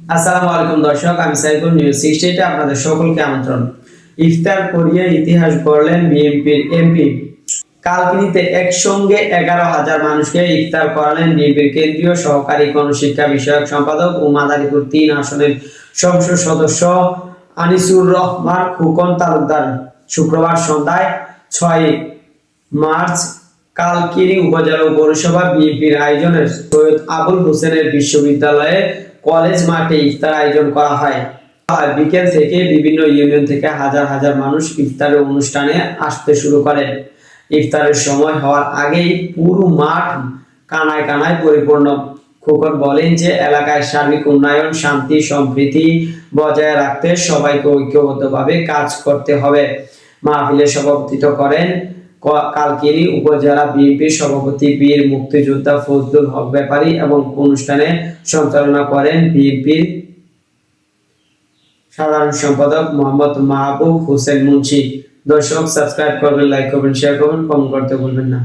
আসসালামু আলাইকুম দর্শক, আমি সাইফুল নিউজ 68 আপনাদের সকলকে আমন্ত্রণ। ইফতার করিয়ে ইতিহাস গড়লেন বিএনপির এমপি। কালকিনিতে একসঙ্গে 11,000 মানুষকে ইফতার করালেন বিএনপির কেন্দ্রীয় সহকারী গণশিক্ষা বিষয়ক সম্পাদক ও মাদারীপুর 3 আসনের সংসদ সদস্য আনিসুর রহমান খোকন তালুকদার। শুক্রবার সন্ধ্যায় 6 মার্চ কালকিনি উপজেলা পৌরসভা বিএনপির আয়োজনে সৈয়দ আবুল হোসেনের বিশ্ববিদ্যালয়ে কলেজ মাঠে ইফতার আয়োজন করা হয়। বিকেল থেকে বিভিন্ন ইউনিয়ন থেকে হাজার হাজার মানুষ ইফতারের অনুষ্ঠানে আসতে শুরু করেন। ইফতারের সময় হওয়ার আগেই পুরো মাঠ কানায় কানায় পরিপূর্ণ। খোকন বলেন যে এলাকায় সার্বিক উন্নয়ন, শান্তি, সম্প্রীতি বজায় রাখতে সবাইকে ঐক্যবদ্ধভাবে কাজ করতে হবে। মাহফিলে সভাপতিত্ব করেন কালকিনি উপজেলা বিএনপির সভাপতি বীর মুক্তিযোদ্ধা ফজলুল হক ব্যাপারী এবং অনুষ্ঠানে সঞ্চালনা করেন বিএনপির সাধারণ সম্পাদক মোহাম্মদ মাহবুব হোসেন মুন্সি। দর্শক, সাবস্ক্রাইব করবেন, লাইক করবেন, শেয়ার করবেন, কমেন্ট করতে ভুলবেন না।